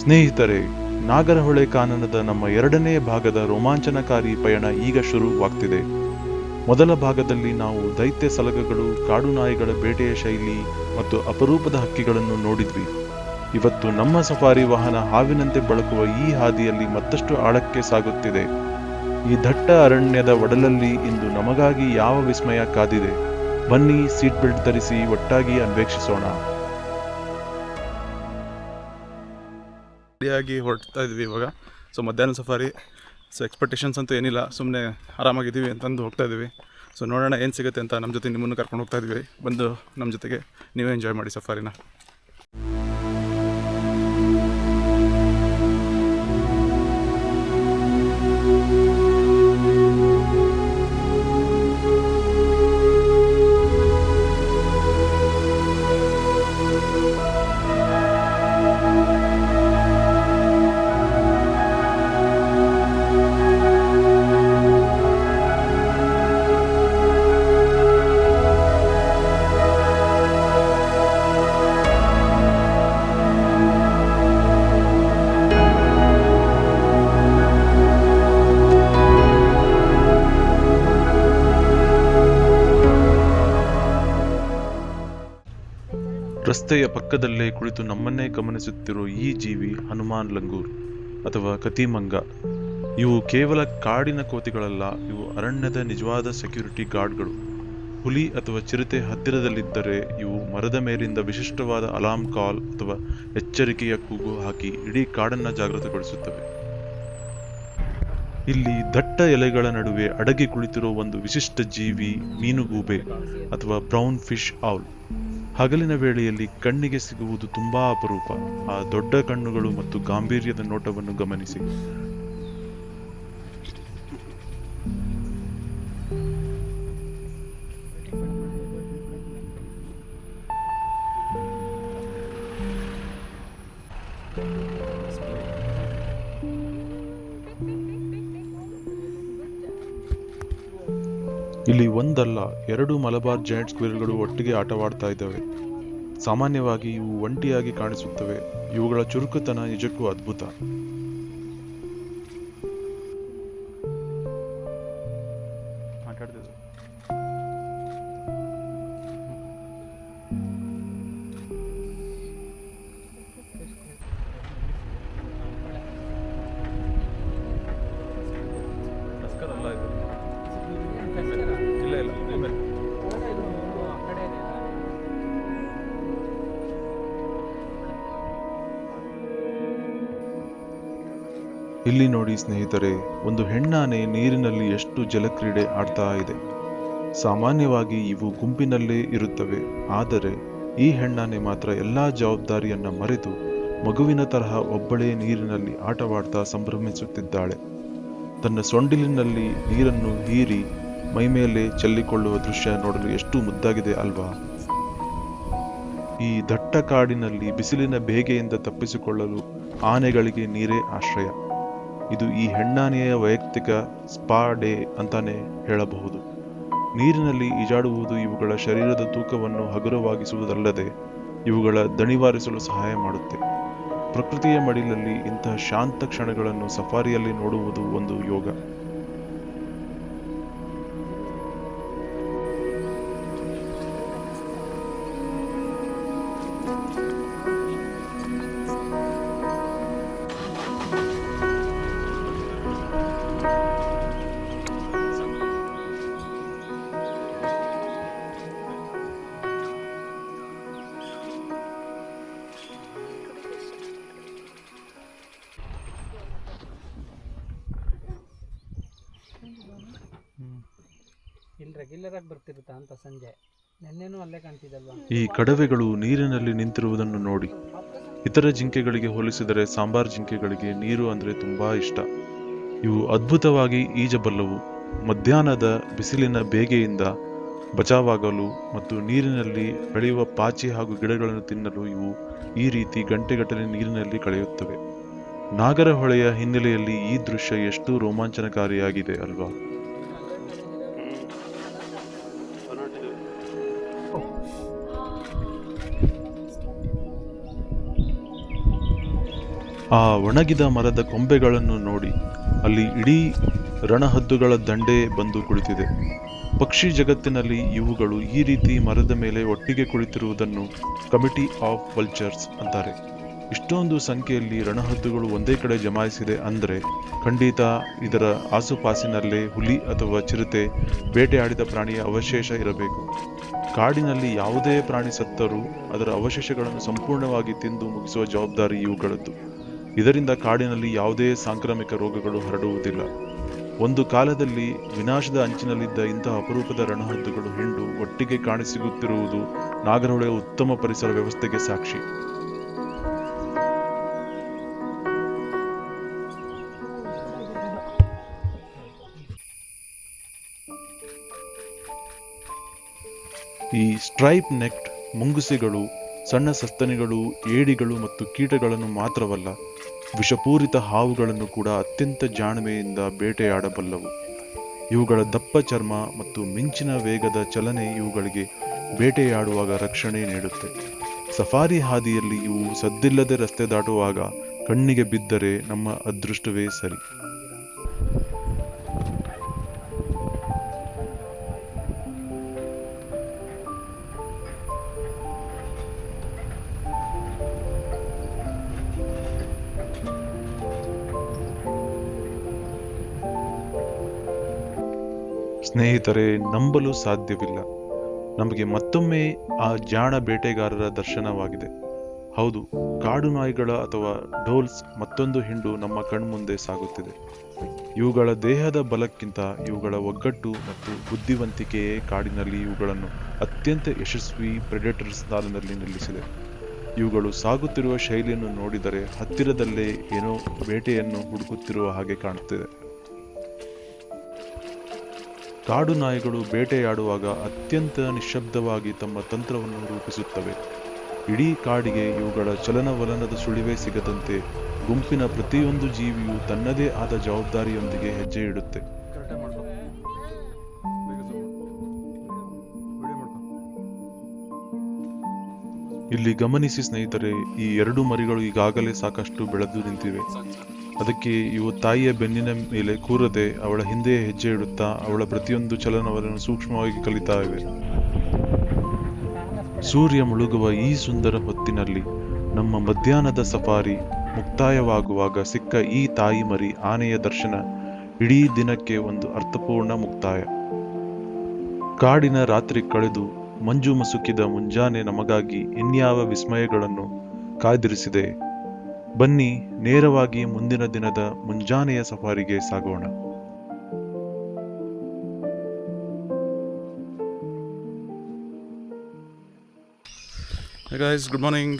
ಸ್ನೇಹಿತರೆ, ನಾಗರಹೊಳೆ ಕಾನನದ ನಮ್ಮ 2ನೇ ಭಾಗದ ರೋಮಾಂಚನಕಾರಿ ಪಯಣ ಈಗ ಶುರುವಾಗ್ತಿದೆ. ಮೊದಲ ಭಾಗದಲ್ಲಿ ನಾವು ದೈತ್ಯ ಸಲಗಗಳು, ಕಾಡು ನಾಯಿಗಳ ಬೇಟೆಯ ಶೈಲಿ ಮತ್ತು ಅಪರೂಪದ ಹಕ್ಕಿಗಳನ್ನು ನೋಡಿದ್ವಿ. ಇವತ್ತು ನಮ್ಮ ಸಫಾರಿ ವಾಹನ ಹಾವಿನಂತೆ ಬಳಕುವ ಈ ಹಾದಿಯಲ್ಲಿ ಮತ್ತಷ್ಟು ಆಳಕ್ಕೆ ಸಾಗುತ್ತಿದೆ. ಈ ದಟ್ಟ ಅರಣ್ಯದ ಒಡಲಲ್ಲಿ ಇಂದು ನಮಗಾಗಿ ಯಾವ ವಿಸ್ಮಯ ಕಾದಿದೆ? ಬನ್ನಿ, ಸೀಟ್ ಬೆಲ್ಟ್ ಧರಿಸಿ ಒಟ್ಟಾಗಿ ಅನ್ವೇಷಿಸೋಣ. ರೆಡಿಯಾಗಿ ಹೊರಡ್ತಾ ಇದ್ವಿ ಇವಾಗ. ಸೊ ಮಧ್ಯಾಹ್ನ ಸಫಾರಿ. ಸೊ ಎಕ್ಸ್ಪೆಕ್ಟೇಷನ್ಸ್ ಅಂತೂ ಏನಿಲ್ಲ, ಸುಮ್ಮನೆ ಆರಾಮಾಗಿದ್ದೀವಿ ಅಂತಂದು ಹೋಗ್ತಾ ಇದ್ದೀವಿ. ಸೊ ನೋಡೋಣ ಏನು ಸಿಗುತ್ತೆ ಅಂತ. ನಮ್ಮ ಜೊತೆ ನಿಮ್ಮನ್ನು ಕರ್ಕೊಂಡು ಹೋಗ್ತಾ ಇದ್ವಿ. ಬಂದು ನಮ್ಮ ಜೊತೆಗೆ ನೀವೇ ಎಂಜಾಯ್ ಮಾಡಿ ಸಫಾರಿನ. ರಸ್ತೆಯ ಪಕ್ಕದಲ್ಲೇ ಕುಳಿತು ನಮ್ಮನ್ನೇ ಗಮನಿಸುತ್ತಿರುವ ಈ ಜೀವಿ ಹನುಮಾನ್ ಲಂಗೂರ್ ಅಥವಾ ಕತಿಮಂಗ. ಇವು ಕೇವಲ ಕಾಡಿನ ಕೋತಿಗಳಲ್ಲ, ಇವು ಅರಣ್ಯದ ನಿಜವಾದ ಸೆಕ್ಯೂರಿಟಿ ಗಾರ್ಡ್ಗಳು. ಹುಲಿ ಅಥವಾ ಚಿರತೆ ಹತ್ತಿರದಲ್ಲಿದ್ದರೆ ಇವು ಮರದ ಮೇಲಿಂದ ವಿಶಿಷ್ಟವಾದ ಅಲಾರ್ಮ್ ಕಾಲ್ ಅಥವಾ ಎಚ್ಚರಿಕೆಯ ಕೂಗು ಹಾಕಿ ಇಡೀ ಕಾಡನ್ನು ಜಾಗೃತಗೊಳಿಸುತ್ತವೆ. ಇಲ್ಲಿ ದಟ್ಟ ಎಲೆಗಳ ನಡುವೆ ಅಡಗಿ ಕುಳಿತಿರುವ ಒಂದು ವಿಶಿಷ್ಟ ಜೀವಿ ಮೀನುಗೂಬೆ ಅಥವಾ ಬ್ರೌನ್ ಫಿಶ್ ಔಲ್. ಹಗಲಿನ ವೇಳೆಯಲ್ಲಿ ಕಣ್ಣಿಗೆ ಸಿಗುವುದು ತುಂಬಾ ಅಪರೂಪ. ಆ ದೊಡ್ಡ ಕಣ್ಣುಗಳು ಮತ್ತು ಗಾಂಭೀರ್ಯದ ನೋಟವನ್ನು ಗಮನಿಸಿ. ಇಲ್ಲಿ ಒಂದಲ್ಲ 2 ಮಲಬಾರ್ ಜೈಂಟ್ ಸ್ಕ್ವಿರಲ್ಗಳು ಒಟ್ಟಿಗೆ ಆಟವಾಡ್ತಾ ಇದ್ದಾವೆ. ಸಾಮಾನ್ಯವಾಗಿ ಇವು ಒಂಟಿಯಾಗಿ ಕಾಣಿಸುತ್ತವೆ. ಇವುಗಳ ಚುರುಕುತನ ನಿಜಕ್ಕೂ ಅದ್ಭುತ. ಇಲ್ಲಿ ನೋಡಿ ಸ್ನೇಹಿತರೆ, ಒಂದು ಹೆಣ್ಣಾನೆ ನೀರಿನಲ್ಲಿ ಎಷ್ಟು ಜಲಕ್ರೀಡೆ ಆಡ್ತಾ ಇದೆ. ಸಾಮಾನ್ಯವಾಗಿ ಇವು ಗುಂಪಿನಲ್ಲೇ ಇರುತ್ತವೆ, ಆದರೆ ಈ ಹೆಣ್ಣಾನೆ ಮಾತ್ರ ಎಲ್ಲಾ ಜವಾಬ್ದಾರಿಯನ್ನ ಮರೆತು ಮಗುವಿನ ತರಹ ಒಬ್ಬಳೇ ನೀರಿನಲ್ಲಿ ಆಟವಾಡ್ತಾ ಸಂಭ್ರಮಿಸುತ್ತಿದ್ದಾಳೆ. ತನ್ನ ಸೊಂಡಿಲಿನಲ್ಲಿ ನೀರನ್ನು ಹೀರಿ ಮೈಮೇಲೆ ಚೆಲ್ಲಿಕೊಳ್ಳುವ ದೃಶ್ಯ ನೋಡಲು ಎಷ್ಟು ಮುದ್ದಾಗಿದೆ ಅಲ್ವಾ? ಈ ದಟ್ಟ ಕಾಡಿನಲ್ಲಿ ಬಿಸಿಲಿನ ಬೇಗೆಯಿಂದ ತಪ್ಪಿಸಿಕೊಳ್ಳಲು ಆನೆಗಳಿಗೆ ನೀರೇ ಆಶ್ರಯ. ಇದು ಈ ಹೆಣ್ಣಾನೆಯ ವೈಯಕ್ತಿಕ ಸ್ಪಾ ಡೇ ಅಂತಾನೆ ಹೇಳಬಹುದು. ನೀರಿನಲ್ಲಿ ಈಜಾಡುವುದು ಇವುಗಳ ಶರೀರದ ತೂಕವನ್ನು ಹಗುರವಾಗಿಸುವುದಲ್ಲದೆ ಇವುಗಳ ದಣಿವಾರಿಸಲು ಸಹಾಯ ಮಾಡುತ್ತೆ. ಪ್ರಕೃತಿಯ ಮಡಿಲಲ್ಲಿ ಇಂತಹ ಶಾಂತ ಕ್ಷಣಗಳನ್ನು ಸಫಾರಿಯಲ್ಲಿ ನೋಡುವುದು ಒಂದು ಯೋಗ. ರೆಗ್ಯುಲರ್ ಆಗಿ ಬರ್ತಿರುತ್ತಾ ಅಂತ ಸಂಜೆ ನೆನ್ನೆನೂ ಅಲ್ಲೇ ಕಾಣ್ತಿದ್ದಲ್ವಾ? ಈ ಕಡವೆಗಳು ನೀರಿನಲ್ಲಿ ನಿಂತಿರುವುದನ್ನು ನೋಡಿ. ಇತರ ಜಿಂಕೆಗಳಿಗೆ ಹೋಲಿಸಿದರೆ ಸಾಂಬಾರ್ ಜಿಂಕೆಗಳಿಗೆ ನೀರು ಅಂದ್ರೆ ತುಂಬಾ ಇಷ್ಟ. ಇವು ಅದ್ಭುತವಾಗಿ ಈಜಬಲ್ಲವು. ಮಧ್ಯಾಹ್ನದ ಬಿಸಿಲಿನ ಬೇಗೆಯಿಂದ ಬಚಾವಾಗಲು ಮತ್ತು ನೀರಿನಲ್ಲಿ ಬೆಳೆಯುವ ಪಾಚಿ ಹಾಗೂ ಗಿಡಗಳನ್ನು ತಿನ್ನಲು ಇವು ಈ ರೀತಿ ಗಂಟೆಗಟ್ಟಲೆ ನೀರಿನಲ್ಲಿ ಕಳೆಯುತ್ತವೆ. ನಾಗರಹೊಳೆಯ ಹಿನ್ನೆಲೆಯಲ್ಲಿ ಈ ದೃಶ್ಯ ಎಷ್ಟು ರೋಮಾಂಚನಕಾರಿಯಾಗಿದೆ ಅಲ್ವಾ? ಆ ಒಣಗಿದ ಮರದ ಕೊಂಬೆಗಳನ್ನು ನೋಡಿ ಅಲ್ಲಿ ಇಡೀ ರಣಹದ್ದುಗಳ ದಂಡೇ ಬಂದು ಕುಳಿತಿದೆ. ಪಕ್ಷಿ ಜಗತ್ತಿನಲ್ಲಿ ಇವುಗಳು ಈ ರೀತಿ ಮರದ ಮೇಲೆ ಒಟ್ಟಿಗೆ ಕುಳಿತಿರುವುದನ್ನು ಕಮಿಟಿ ಆಫ್ ವಲ್ಚರ್ಸ್ ಅಂತಾರೆ. ಇಷ್ಟೊಂದು ಸಂಖ್ಯೆಯಲ್ಲಿ ರಣಹದ್ದುಗಳು ಒಂದೇ ಕಡೆ ಜಮಾಯಿಸಿದೆ ಅಂದರೆ ಖಂಡಿತ ಇದರ ಆಸುಪಾಸಿನಲ್ಲೇ ಹುಲಿ ಅಥವಾ ಚಿರತೆ ಬೇಟೆಯಾಡಿದ ಪ್ರಾಣಿಯ ಅವಶೇಷ ಇರಬೇಕು. ಕಾಡಿನಲ್ಲಿ ಯಾವುದೇ ಪ್ರಾಣಿ ಸತ್ತರೂ ಅದರ ಅವಶೇಷಗಳನ್ನು ಸಂಪೂರ್ಣವಾಗಿ ತಿಂದು ಮುಗಿಸುವ ಜವಾಬ್ದಾರಿ ಇವುಗಳದ್ದು. ಇದರಿಂದ ಕಾಡಿನಲ್ಲಿ ಯಾವುದೇ ಸಾಂಕ್ರಾಮಿಕ ರೋಗಗಳು ಹರಡುವುದಿಲ್ಲ. ಒಂದು ಕಾಲದಲ್ಲಿ ವಿನಾಶದ ಅಂಚಿನಲ್ಲಿದ್ದ ಇಂತಹ ಅಪರೂಪದ ರಣಹದ್ದುಗಳು ಹಿಂಡು ಒಟ್ಟಿಗೆ ಕಾಣಸಿಗುತ್ತಿರುವುದು ನಾಗರಹೊಳೆಯ ಉತ್ತಮ ಪರಿಸರ ವ್ಯವಸ್ಥೆಗೆ ಸಾಕ್ಷಿ. ಈ ಸ್ಟ್ರೈಪ್ ನೆಕ್ಡ್ ಮುಂಗುಸಿಗಳು ಸಣ್ಣ ಸಸ್ತನಿಗಳು, ಏಡಿಗಳು ಮತ್ತು ಕೀಟಗಳನ್ನು ಮಾತ್ರವಲ್ಲ, ವಿಷಪೂರಿತ ಹಾವುಗಳನ್ನು ಕೂಡ ಅತ್ಯಂತ ಜಾಣ್ಮೆಯಿಂದ ಬೇಟೆಯಾಡಬಲ್ಲವು. ಇವುಗಳ ದಪ್ಪ ಚರ್ಮ ಮತ್ತು ಮಿಂಚಿನ ವೇಗದ ಚಲನೆ ಇವುಗಳಿಗೆ ಬೇಟೆಯಾಡುವಾಗ ರಕ್ಷಣೆ ನೀಡುತ್ತೆ. ಸಫಾರಿ ಹಾದಿಯಲ್ಲಿ ಇವು ಸದ್ದಿಲ್ಲದೆ ರಸ್ತೆ ದಾಟುವಾಗ ಕಣ್ಣಿಗೆ ಬಿದ್ದರೆ ನಮ್ಮ ಅದೃಷ್ಟವೇ ಸರಿ. ಸ್ನೇಹಿತರೆ, ನಂಬಲು ಸಾಧ್ಯವಿಲ್ಲ, ನಮಗೆ ಮತ್ತೊಮ್ಮೆ ಆ ಜಾಣ ಬೇಟೆಗಾರರ ದರ್ಶನವಾಗಿದೆ. ಹೌದು, ಕಾಡು ನಾಯಿಗಳ ಅಥವಾ ಡೋಲ್ಸ್ ಮತ್ತೊಂದು ಹಿಂಡು ನಮ್ಮ ಕಣ್ಮುಂದೆ ಸಾಗುತ್ತಿದೆ. ಇವುಗಳ ದೇಹದ ಬಲಕ್ಕಿಂತ ಇವುಗಳ ಒಗ್ಗಟ್ಟು ಮತ್ತು ಬುದ್ಧಿವಂತಿಕೆಯೇ ಕಾಡಿನಲ್ಲಿ ಇವುಗಳನ್ನು ಅತ್ಯಂತ ಯಶಸ್ವಿ ಪ್ರೆಡೆಟರ್ಸ್ ಸಾಲಿನಲ್ಲಿ ನಿಲ್ಲಿಸಿದೆ. ಇವುಗಳು ಸಾಗುತ್ತಿರುವ ಶೈಲಿಯನ್ನು ನೋಡಿದರೆ ಹತ್ತಿರದಲ್ಲೇ ಏನೋ ಬೇಟೆಯನ್ನು ಹುಡುಕುತ್ತಿರುವ ಹಾಗೆ ಕಾಣುತ್ತಿದೆ. ಕಾಡು ನಾಯಿಗಳು ಬೇಟೆಯಾಡುವಾಗ ಅತ್ಯಂತ ನಿಶ್ಶಬ್ದವಾಗಿ ತಮ್ಮ ತಂತ್ರವನ್ನು ರೂಪಿಸುತ್ತವೆ. ಇಡೀ ಕಾಡಿಗೆ ಇವುಗಳ ಚಲನವಲನದ ಸುಳಿವೇ ಸಿಗದಂತೆ ಗುಂಪಿನ ಪ್ರತಿಯೊಂದು ಜೀವಿಯು ತನ್ನದೇ ಆದ ಜವಾಬ್ದಾರಿಯೊಂದಿಗೆ ಹೆಜ್ಜೆ ಇಡುತ್ತೆ. ಇಲ್ಲಿ ಗಮನಿಸಿ ಸ್ನೇಹಿತರೆ, ಈ 2 ಮರಿಗಳು ಈಗಾಗಲೇ ಸಾಕಷ್ಟು ಬೆಳೆದು ನಿಂತಿವೆ. ಅದಕ್ಕೆ ಇವು ತಾಯಿಯ ಬೆನ್ನಿನ ಮೇಲೆ ಕೂರದೆ ಅವಳ ಹಿಂದೆ ಹೆಜ್ಜೆ ಇಡುತ್ತಾ ಅವಳ ಪ್ರತಿಯೊಂದು ಚಲನವಲನ ಸೂಕ್ಷ್ಮವಾಗಿ ಕಲಿತಾ ಇವೆ. ಸೂರ್ಯ ಮುಳುಗುವ ಈ ಸುಂದರ ಹೊತ್ತಿನಲ್ಲಿ ನಮ್ಮ ಮಧ್ಯಾಹ್ನದ ಸಫಾರಿ ಮುಕ್ತಾಯವಾಗುವಾಗ ಸಿಕ್ಕ ಈ ತಾಯಿ ಮರಿ ಆನೆಯ ದರ್ಶನ ಇಡೀ ದಿನಕ್ಕೆ ಒಂದು ಅರ್ಥಪೂರ್ಣ ಮುಕ್ತಾಯ. ಕಾಡಿನ ರಾತ್ರಿ ಕಳೆದು ಮಂಜು ಮಸುಕಿದ ಮುಂಜಾನೆ ನಮಗಾಗಿ ಇನ್ಯಾವ ವಿಸ್ಮಯಗಳನ್ನು ಕಾದಿರಿಸಿದೆ. ಬನ್ನಿ ನೇರವಾಗಿ ಮುಂದಿನ ದಿನದ ಮುಂಜಾನೆಯ ಸಫಾರಿಗೆ ಸಾಗೋಣ. Hey guys, good morning.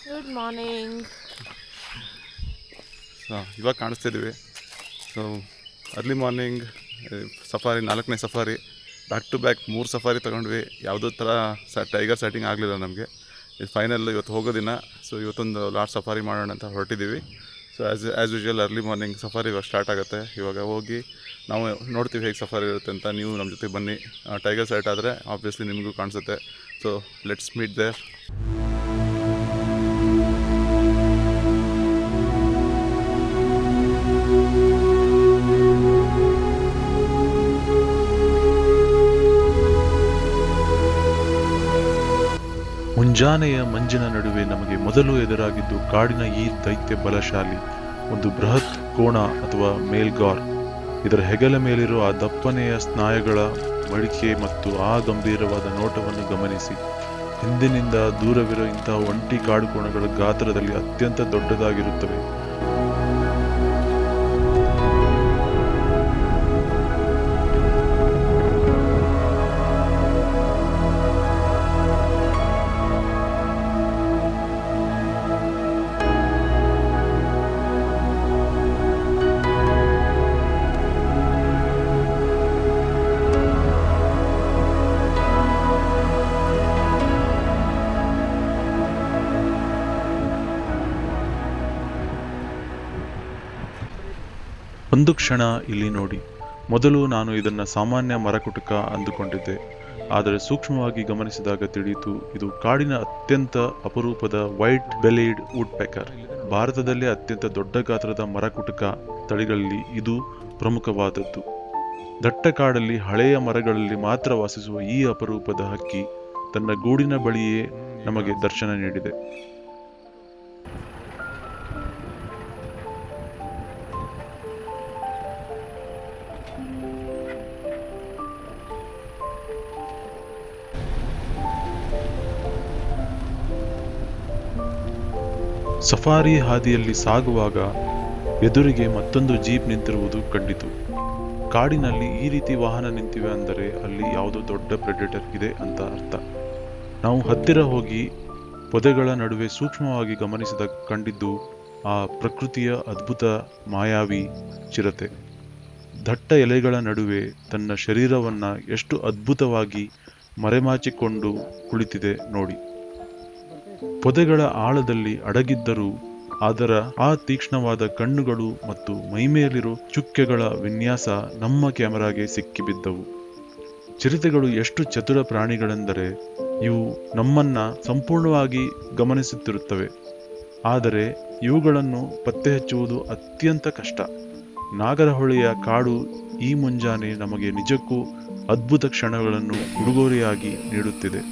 Good morning. ಇವಾಗ ಕಾಣಿಸ್ತಿದ್ದೀವಿ. ಸೊ ಅರ್ಲಿ ಮಾರ್ನಿಂಗ್ ಸಫಾರಿ, 4ನೇ safari, back to back 3 safari ತೊಗೊಂಡ್ವಿ. ಯಾವುದೋ ಥರ ಟೈಗರ್ ಸೈಟಿಂಗ್ ಆಗಲಿಲ್ಲ ನಮಗೆ. ಇದು ಫೈನಲ್ ಇವತ್ತು ಹೋಗೋ ದಿನ. ಸೊ ಇವತ್ತೊಂದು ಲಾಸ್ಟ್ ಸಫಾರಿ ಮಾಡೋಣ ಅಂತ ಹೊರಟಿದ್ದೀವಿ. So as usual early morning safari ಇವಾಗ ಸ್ಟಾರ್ಟ್ ಆಗುತ್ತೆ. ಇವಾಗ ಹೋಗಿ ನಾವು ನೋಡ್ತೀವಿ ಹೇಗೆ ಸಫಾರಿ ಇರುತ್ತೆ ಅಂತ. ನೀವು ನಮ್ಮ ಜೊತೆ ಬನ್ನಿ. ಟೈಗರ್ ಸೈಟ್ ಆದರೆ ಆಬ್ವಿಯಸ್ಲಿ ನಿಮಗೂ ಕಾಣಿಸುತ್ತೆ. So let's meet there. ಮುಂಜಾನೆಯ ಮಂಜಿನ ನಡುವೆ ನಮಗೆ ಮೊದಲು ಎದುರಾಗಿದ್ದು ಕಾಡಿನ ಈ ದೈತ್ಯ ಬಲಶಾಲಿ ಒಂದು ಬೃಹತ್ ಕೋಣ ಅಥವಾ ಮೇಲ್ಗಾರ್. ಇದರ ಹೆಗಲ ಮೇಲಿರುವ ಆ ದಪ್ಪನೆಯ ಸ್ನಾಯುಗಳ ಮಡಿಕೆ ಮತ್ತು ಆ ಗಂಭೀರವಾದ ನೋಟವನ್ನು ಗಮನಿಸಿ. ಹಿಂದಿನಿಂದ ದೂರವಿರೋ ಇಂತಹ ಒಂಟಿ ಕಾಡು ಕೋಣಗಳ ಗಾತ್ರದಲ್ಲಿ ಅತ್ಯಂತ ದೊಡ್ಡದಾಗಿರುತ್ತವೆ. ಒಂದು ಕ್ಷಣ ಇಲ್ಲಿ ನೋಡಿ. ಮೊದಲು ನಾನು ಇದನ್ನು ಸಾಮಾನ್ಯ ಮರಕುಟುಕ ಅಂದುಕೊಂಡಿದ್ದೆ. ಆದರೆ ಸೂಕ್ಷ್ಮವಾಗಿ ಗಮನಿಸಿದಾಗ ತಿಳಿಯಿತು, ಇದು ಕಾಡಿನ ಅತ್ಯಂತ ಅಪರೂಪದ ವೈಟ್ ಬೆಲೀಡ್ ವುಡ್ ಪೆಕರ್. ಭಾರತದಲ್ಲೇ ಅತ್ಯಂತ ದೊಡ್ಡ ಗಾತ್ರದ ಮರಕುಟುಕ ತಳಿಗಳಲ್ಲಿ ಇದು ಪ್ರಮುಖವಾದದ್ದು. ದಟ್ಟ ಕಾಡಲ್ಲಿ ಹಳೆಯ ಮರಗಳಲ್ಲಿ ಮಾತ್ರ ವಾಸಿಸುವ ಈ ಅಪರೂಪದ ಹಕ್ಕಿ ತನ್ನ ಗೂಡಿನ ಬಳಿಯೇ ನಮಗೆ ದರ್ಶನ ನೀಡಿದೆ. ಸಫಾರಿ ಹಾದಿಯಲ್ಲಿ ಸಾಗುವಾಗ ಎದುರಿಗೆ ಮತ್ತೊಂದು ಜೀಪ್ ನಿಂತಿರುವುದು ಕಂಡಿತು. ಕಾಡಿನಲ್ಲಿ ಈ ರೀತಿ ವಾಹನ ನಿಂತಿವೆ ಅಂದರೆ ಅಲ್ಲಿ ಯಾವುದೋ ದೊಡ್ಡ ಪ್ರೆಡೆಟರ್ ಇದೆ ಅಂತ ಅರ್ಥ. ನಾವು ಹತ್ತಿರ ಹೋಗಿ ಪೊದೆಗಳ ನಡುವೆ ಸೂಕ್ಷ್ಮವಾಗಿ ಗಮನಿಸಿದ ಕಂಡಿದ್ದು ಆ ಪ್ರಕೃತಿಯ ಅದ್ಭುತ ಮಾಯಾವಿ ಚಿರತೆ. ದಟ್ಟ ಎಲೆಗಳ ನಡುವೆ ತನ್ನ ಶರೀರವನ್ನ ಎಷ್ಟು ಅದ್ಭುತವಾಗಿ ಮರೆಮಾಚಿಕೊಂಡು ಕುಳಿತಿದೆ ನೋಡಿ. ಪೊದೆಗಳ ಆಳದಲ್ಲಿ ಅಡಗಿದ್ದರೂ ಅದರ ಆ ತೀಕ್ಷ್ಣವಾದ ಕಣ್ಣುಗಳು ಮತ್ತು ಮೈಮೇಲಿರೋ ಚುಕ್ಕೆಗಳ ವಿನ್ಯಾಸ ನಮ್ಮ ಕ್ಯಾಮೆರಾಗೆ ಸಿಕ್ಕಿಬಿದ್ದವು. ಚಿರತೆಗಳು ಎಷ್ಟು ಚತುರ ಪ್ರಾಣಿಗಳೆಂದರೆ ಇವು ನಮ್ಮನ್ನ ಸಂಪೂರ್ಣವಾಗಿ ಗಮನಿಸುತ್ತಿರುತ್ತವೆ. ಆದರೆ ಇವುಗಳನ್ನು ಪತ್ತೆ ಹಚ್ಚುವುದು ಅತ್ಯಂತ ಕಷ್ಟ. ನಾಗರಹೊಳೆಯ ಕಾಡು ಈ ಮುಂಜಾನೆ ನಮಗೆ ನಿಜಕ್ಕೂ ಅದ್ಭುತ ಕ್ಷಣಗಳನ್ನು ಉಡುಗೊರೆಯಾಗಿ ನೀಡುತ್ತಿದೆ.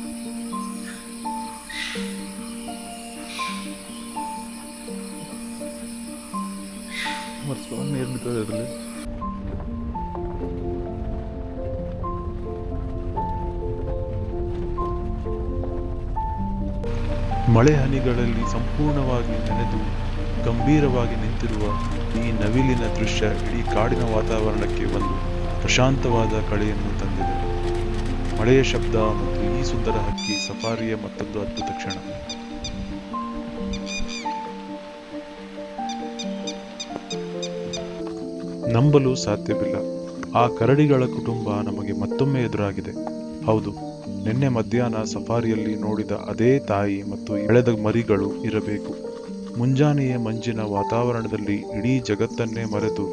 ನೀರು ಬಿದ್ದದೆ ಅದರಲ್ಲಿ. ಮಳೆ ಹನಿಗಳಲ್ಲಿ ಸಂಪೂರ್ಣವಾಗಿ ನೆನೆದು ಗಂಭೀರವಾಗಿ ನಿಂತಿರುವ ಈ ನವಿಲಿನ ದೃಶ್ಯ ಇಡೀ ಕಾಡಿನ ವಾತಾವರಣಕ್ಕೆ ಒಂದು ಪ್ರಶಾಂತವಾದ ಕಳೆಯನ್ನು ತಂದಿದೆ. ಮಳೆಯ ಶಬ್ದ ಮತ್ತು ಈ ಸುಂದರ ಹಕ್ಕಿ ಸಫಾರಿಯ ಮತ್ತೊಂದು ಅದ್ಭುತ ಕ್ಷಣ. ನಂಬಲು ಸಾಧ್ಯವಿಲ್ಲ, ಆ ಕರಡಿಗಳ ಕುಟುಂಬ ನಮಗೆ ಮತ್ತೊಮ್ಮೆ ಎದುರಾಗಿದೆ. ಹೌದು, ನಿನ್ನೆ ಮಧ್ಯಾಹ್ನ ಸಫಾರಿಯಲ್ಲಿ ನೋಡಿದ ಅದೇ ತಾಯಿ ಮತ್ತು ಎಳೆದ ಮರಿಗಳು ಇರಬೇಕು. ಮುಂಜಾನೆಯ ಮಂಜಿನ ವಾತಾವರಣದಲ್ಲಿ ಇಡೀ ಜಗತ್ತನ್ನೇ ಮರೆತು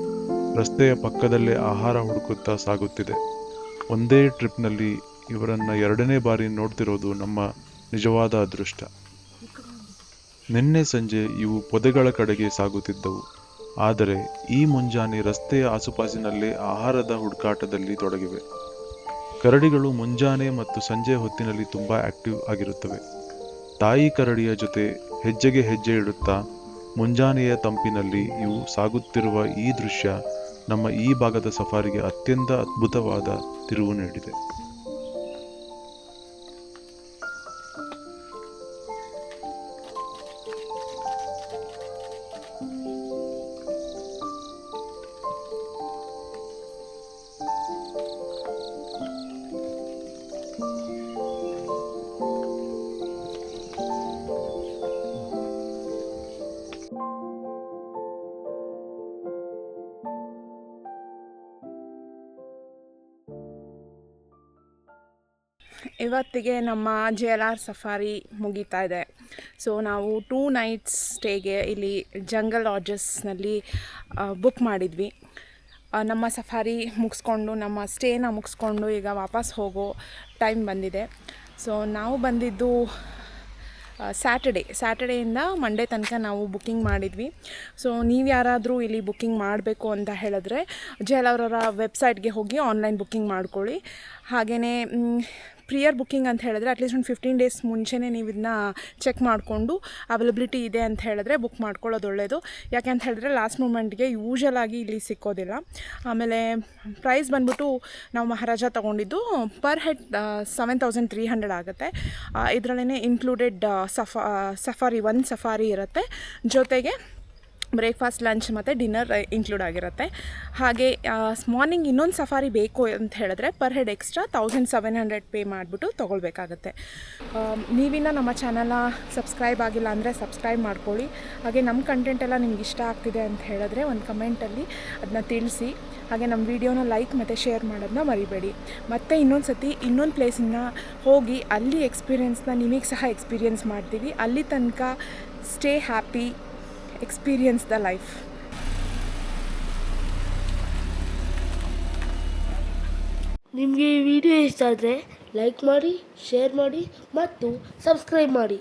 ರಸ್ತೆಯ ಪಕ್ಕದಲ್ಲೇ ಆಹಾರ ಹುಡುಕುತ್ತಾ ಸಾಗುತ್ತಿದೆ. ಒಂದೇ ಟ್ರಿಪ್ನಲ್ಲಿ ಇವರನ್ನ 2ನೇ ಬಾರಿ ನೋಡ್ತಿರೋದು ನಮ್ಮ ನಿಜವಾದ ಅದೃಷ್ಟ. ನಿನ್ನೆ ಸಂಜೆ ಇವು ಪೊದೆಗಳ ಕಡೆಗೆ ಸಾಗುತ್ತಿದ್ದವು. ಆದರೆ ಈ ಮುಂಜಾನೆ ರಸ್ತೆಯ ಆಸುಪಾಸಿನಲ್ಲೇ ಆಹಾರದ ಹುಡುಕಾಟದಲ್ಲಿ ತೊಡಗಿವೆ. ಕರಡಿಗಳು ಮುಂಜಾನೆ ಮತ್ತು ಸಂಜೆ ಹೊತ್ತಿನಲ್ಲಿ ತುಂಬಾ ಆಕ್ಟಿವ್ ಆಗಿರುತ್ತವೆ. ತಾಯಿ ಕರಡಿಯ ಜೊತೆ ಹೆಜ್ಜೆಗೆ ಹೆಜ್ಜೆ ಇಡುತ್ತಾ ಮುಂಜಾನೆಯ ತಂಪಿನಲ್ಲಿ ಇವು ಸಾಗುತ್ತಿರುವ ಈ ದೃಶ್ಯ ನಮ್ಮ ಈ ಭಾಗದ ಸಫಾರಿಗೆ ಅತ್ಯಂತ ಅದ್ಭುತವಾದ ತಿರುವು ನೀಡಿದೆ. ಇವತ್ತಿಗೆ ನಮ್ಮ JLR ಸಫಾರಿ ಮುಗೀತಾ ಇದೆ. ಸೊ ನಾವು 2 ನೈಟ್ಸ್ ಸ್ಟೇಗೆ ಇಲ್ಲಿ ಜಂಗಲ್ ಲಾಡ್ಜಸ್ನಲ್ಲಿ ಬುಕ್ ಮಾಡಿದ್ವಿ. ನಮ್ಮ ಸಫಾರಿ ಮುಗಿಸ್ಕೊಂಡು ನಮ್ಮ ಸ್ಟೇನ ಮುಗಿಸ್ಕೊಂಡು ಈಗ ವಾಪಸ್ ಹೋಗೋ ಟೈಮ್ ಬಂದಿದೆ. ಸೊ ನಾವು ಬಂದಿದ್ದು ಸ್ಯಾಟರ್ಡೆಯಿಂದ ಮಂಡೇ ತನಕ ನಾವು ಬುಕ್ಕಿಂಗ್ ಮಾಡಿದ್ವಿ. ಸೊ ನೀವು ಯಾರಾದರೂ ಇಲ್ಲಿ ಬುಕ್ಕಿಂಗ್ ಮಾಡಬೇಕು ಅಂತ ಹೇಳಿದ್ರೆ JLR ಅವರ ವೆಬ್ಸೈಟ್ಗೆ ಹೋಗಿ ಆನ್ಲೈನ್ ಬುಕ್ಕಿಂಗ್ ಮಾಡ್ಕೊಳ್ಳಿ. ಹಾಗೆಯೇ ಪ್ರಿಯರ್ ಬುಕ್ಕಿಂಗ್ ಅಂತ ಹೇಳಿದ್ರೆ ಅಟ್ಲೀಸ್ಟ್ ಒಂದು 15 ಡೇಸ್ ಮುಂಚೆನೇ ನೀವು ಇದನ್ನ ಚೆಕ್ ಮಾಡಿಕೊಂಡು ಅವೈಲಬಿಲಿಟಿ ಇದೆ ಅಂತ ಹೇಳಿದ್ರೆ ಬುಕ್ ಮಾಡ್ಕೊಳ್ಳೋದು ಒಳ್ಳೆಯದು. ಯಾಕೆ ಅಂತ ಹೇಳಿದ್ರೆ ಲಾಸ್ಟ್ ಮೂಮೆಂಟ್ಗೆ ಯೂಶಲಾಗಿ ಇಲ್ಲಿ ಸಿಕ್ಕೋದಿಲ್ಲ. ಆಮೇಲೆ ಪ್ರೈಸ್ ಬಂದ್ಬಿಟ್ಟು ನಾವು ಮಹಾರಾಜ ತೊಗೊಂಡಿದ್ದು ಪರ್ ಹೆಡ್ 7300 ಆಗುತ್ತೆ. ಇದರಲ್ಲೇ ಇನ್ಕ್ಲೂಡೆಡ್ ಸಫಾರಿ 1 ಸಫಾರಿ ಇರುತ್ತೆ, ಜೊತೆಗೆ ಬ್ರೇಕ್ಫಾಸ್ಟ್, ಲಂಚ್ ಮತ್ತು ಡಿನ್ನರ್ ಇನ್ಕ್ಲೂಡ್ ಆಗಿರುತ್ತೆ. ಹಾಗೆ ಮಾರ್ನಿಂಗ್ ಇನ್ನೊಂದು ಸಫಾರಿ ಬೇಕು ಅಂತ ಹೇಳಿದ್ರೆ ಪರ್ ಹೆಡ್ ಎಕ್ಸ್ಟ್ರಾ 1700 ಪೇ ಮಾಡಿಬಿಟ್ಟು ತೊಗೊಳ್ಬೇಕಾಗತ್ತೆ. ನೀವಿನ್ನ ನಮ್ಮ ಚಾನಲ್ನ ಸಬ್ಸ್ಕ್ರೈಬ್ ಆಗಿಲ್ಲ ಅಂದರೆ ಸಬ್ಸ್ಕ್ರೈಬ್ ಮಾಡ್ಕೊಳ್ಳಿ. ಹಾಗೆ ನಮ್ಮ ಕಂಟೆಂಟ್ ಎಲ್ಲ ನಿಮ್ಗೆ ಇಷ್ಟ ಆಗ್ತಿದೆ ಅಂತ ಹೇಳಿದ್ರೆ ಒಂದು ಕಮೆಂಟಲ್ಲಿ ಅದನ್ನ ತಿಳಿಸಿ. ಹಾಗೆ ನಮ್ಮ ವಿಡಿಯೋನ ಲೈಕ್ ಮತ್ತು ಶೇರ್ ಮಾಡೋದನ್ನ ಮರಿಬೇಡಿ. ಮತ್ತು ಇನ್ನೊಂದು ಪ್ಲೇಸಿಂದ ಹೋಗಿ ಅಲ್ಲಿ ಎಕ್ಸ್ಪೀರಿಯೆನ್ಸ್ನ ನಿಮಗೆ ಸಹ ಎಕ್ಸ್ಪೀರಿಯೆನ್ಸ್ ಮಾಡ್ತೀವಿ. ಅಲ್ಲಿ ತನಕ stay happy, experience the life. ನಿಮಗೆ ಈ ವಿಡಿಯೋ ಇಷ್ಟ ಆದರೆ ಲೈಕ್ ಮಾಡಿ, ಶೇರ್ ಮಾಡಿ ಮತ್ತು ಸಬ್ಸ್ಕ್ರೈಬ್ ಮಾಡಿ.